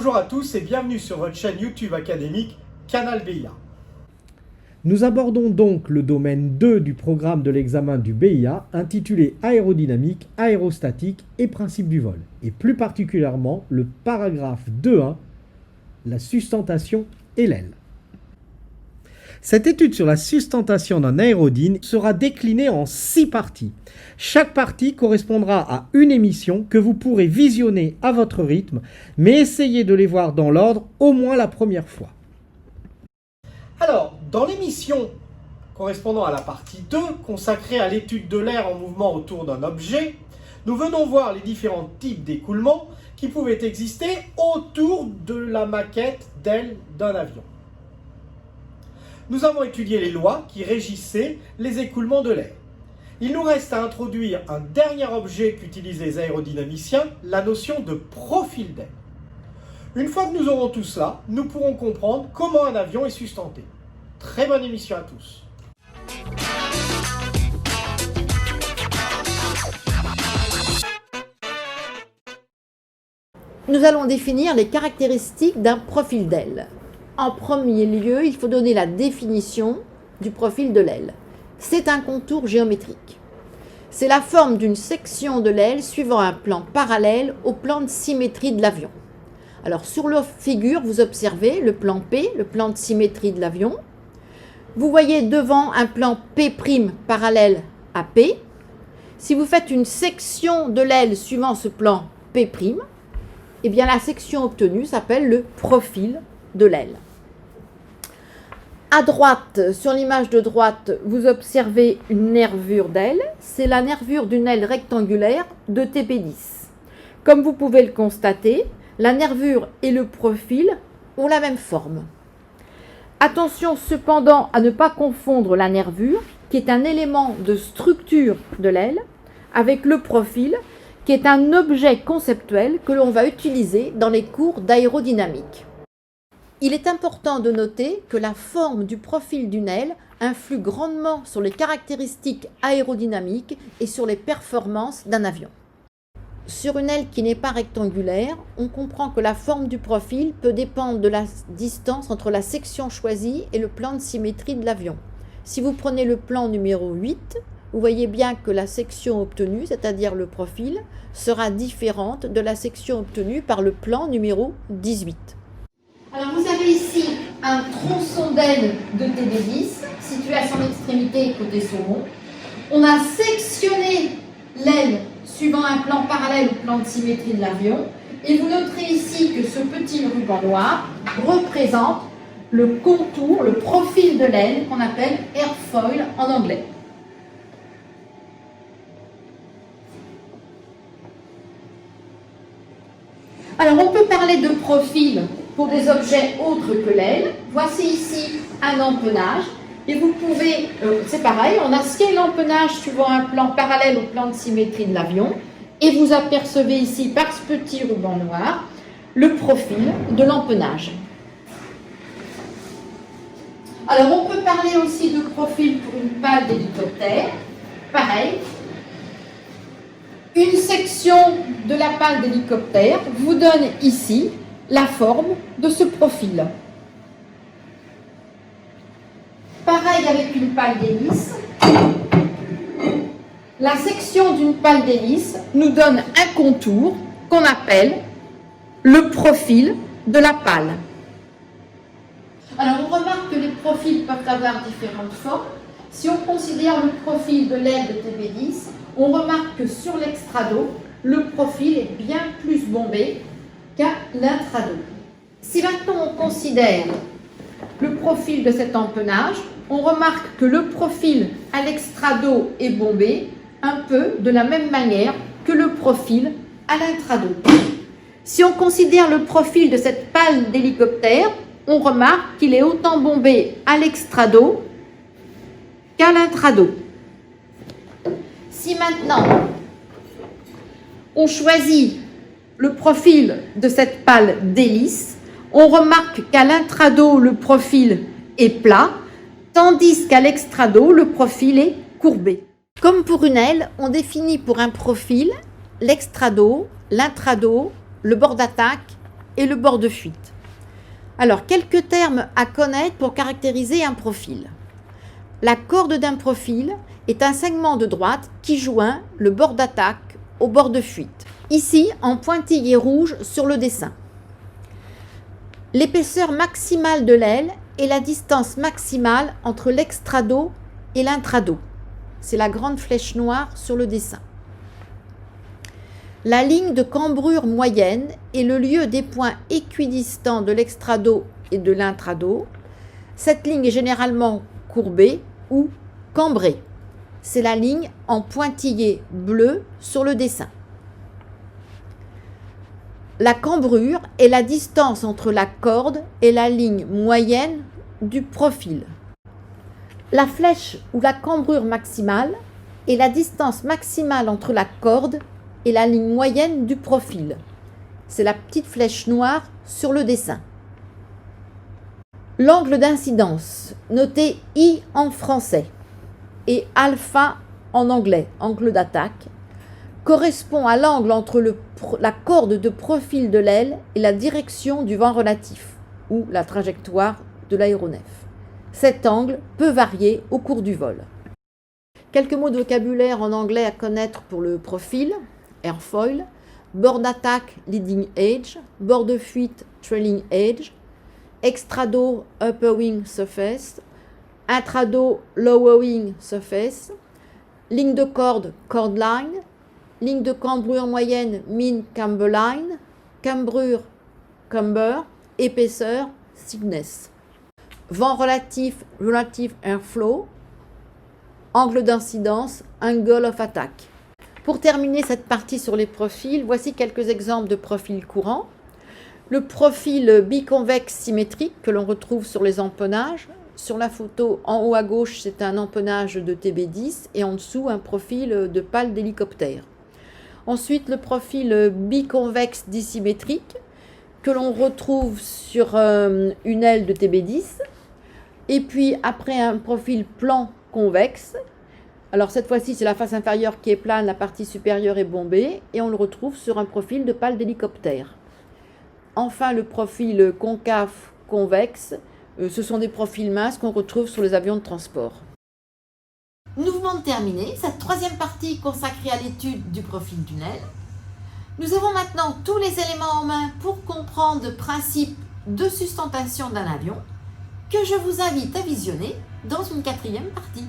Bonjour à tous et bienvenue sur votre chaîne YouTube académique Canal BIA. Nous abordons donc le domaine 2 du programme de l'examen du BIA intitulé Aérodynamique, aérostatique et principes du vol, et plus particulièrement le paragraphe 2.1, la sustentation et l'aile. Cette étude sur la sustentation d'un aérodyne sera déclinée en 6 parties. Chaque partie correspondra à une émission que vous pourrez visionner à votre rythme, mais essayez de les voir dans l'ordre au moins la première fois. Alors, dans l'émission correspondant à la partie 2, consacrée à l'étude de l'air en mouvement autour d'un objet, nous venons voir les différents types d'écoulements qui pouvaient exister autour de la maquette d'aile d'un avion. Nous avons étudié les lois qui régissaient les écoulements de l'air. Il nous reste à introduire un dernier objet qu'utilisent les aérodynamiciens, la notion de profil d'aile. Une fois que nous aurons tout cela, nous pourrons comprendre comment un avion est sustenté. Très bonne émission à tous. Nous allons définir les caractéristiques d'un profil d'aile. En premier lieu, il faut donner la définition du profil de l'aile. C'est un contour géométrique. C'est la forme d'une section de l'aile suivant un plan parallèle au plan de symétrie de l'avion. Alors sur la figure, vous observez le plan P, le plan de symétrie de l'avion. Vous voyez devant un plan P' parallèle à P. Si vous faites une section de l'aile suivant ce plan P', eh bien la section obtenue s'appelle le profil de l'aile. À droite, sur l'image de droite, vous observez une nervure d'aile. C'est la nervure d'une aile rectangulaire de TP10. Comme vous pouvez le constater, la nervure et le profil ont la même forme. Attention cependant à ne pas confondre la nervure, qui est un élément de structure de l'aile, avec le profil, qui est un objet conceptuel que l'on va utiliser dans les cours d'aérodynamique. Il est important de noter que la forme du profil d'une aile influe grandement sur les caractéristiques aérodynamiques et sur les performances d'un avion. Sur une aile qui n'est pas rectangulaire, on comprend que la forme du profil peut dépendre de la distance entre la section choisie et le plan de symétrie de l'avion. Si vous prenez le plan numéro 8, vous voyez bien que la section obtenue, c'est-à-dire le profil, sera différente de la section obtenue par le plan numéro 18. Alors vous avez ici un tronçon d'aile de TB10 situé à son extrémité côté saumon. On a sectionné l'aile suivant un plan parallèle au plan de symétrie de l'avion et vous noterez ici que ce petit ruban noir représente le contour, le profil de l'aile qu'on appelle airfoil en anglais. Alors on peut parler de profil pour des objets autres que l'aile. Voici ici un empennage. Et vous pouvez, c'est pareil, on a scié l'empennage suivant un plan parallèle au plan de symétrie de l'avion. Et vous apercevez ici, par ce petit ruban noir, le profil de l'empennage. Alors on peut parler aussi de profil pour une pale d'hélicoptère. Pareil. Une section de la pale d'hélicoptère vous donne ici la forme de ce profil. Pareil avec une pale d'hélice. La section d'une pale d'hélice nous donne un contour qu'on appelle le profil de la pale. Alors on remarque que les profils peuvent avoir différentes formes. Si on considère le profil de l'aile de TB10, on remarque que sur l'extrado, le profil est bien plus bombé qu'à l'intrado. Si maintenant on considère le profil de cet empennage, on remarque que le profil à l'extrado est bombé un peu de la même manière que le profil à l'intrado. Si on considère le profil de cette pale d'hélicoptère, on remarque qu'il est autant bombé à l'extrado qu'à l'intrado. Si maintenant on choisit le profil de cette pale d'hélice, on remarque qu'à l'intrado, le profil est plat, tandis qu'à l'extrado, le profil est courbé. Comme pour une aile, on définit pour un profil l'extrado, l'intrado, le bord d'attaque et le bord de fuite. Alors, quelques termes à connaître pour caractériser un profil. La corde d'un profil est un segment de droite qui joint le bord d'attaque au bord de fuite. Ici, en pointillé rouge sur le dessin. L'épaisseur maximale de l'aile est la distance maximale entre l'extrado et l'intrado. C'est la grande flèche noire sur le dessin. La ligne de cambrure moyenne est le lieu des points équidistants de l'extrado et de l'intrado. Cette ligne est généralement courbée ou cambrée. C'est la ligne en pointillé bleu sur le dessin. La cambrure est la distance entre la corde et la ligne moyenne du profil. La flèche ou la cambrure maximale est la distance maximale entre la corde et la ligne moyenne du profil. C'est la petite flèche noire sur le dessin. L'angle d'incidence, noté I en français et alpha en anglais, angle d'attaque, correspond à l'angle entre la corde de profil de l'aile et la direction du vent relatif ou la trajectoire de l'aéronef. Cet angle peut varier au cours du vol. Quelques mots de vocabulaire en anglais à connaître pour le profil, airfoil, bord d'attaque, leading edge, bord de fuite, trailing edge, extrado, upper wing surface, intrado, lower wing surface, ligne de corde, chord line, ligne de cambrure moyenne, mean camber line, cambrure, camber, épaisseur, thickness. Vent relatif, relative airflow, angle d'incidence, angle of attack. Pour terminer cette partie sur les profils, voici quelques exemples de profils courants. Le profil biconvexe symétrique que l'on retrouve sur les empennages. Sur la photo en haut à gauche, c'est un empennage de TB10 et en dessous un profil de pale d'hélicoptère. Ensuite, le profil biconvexe dissymétrique que l'on retrouve sur une aile de TB10. Et puis après un profil plan convexe. Alors cette fois-ci, c'est la face inférieure qui est plane, la partie supérieure est bombée et on le retrouve sur un profil de pale d'hélicoptère. Enfin, le profil concave convexe, ce sont des profils minces qu'on retrouve sur les avions de transport. Nous venons de terminer cette troisième partie consacrée à l'étude du profil d'une aile. Nous avons maintenant tous les éléments en main pour comprendre le principe de sustentation d'un avion que je vous invite à visionner dans une quatrième partie.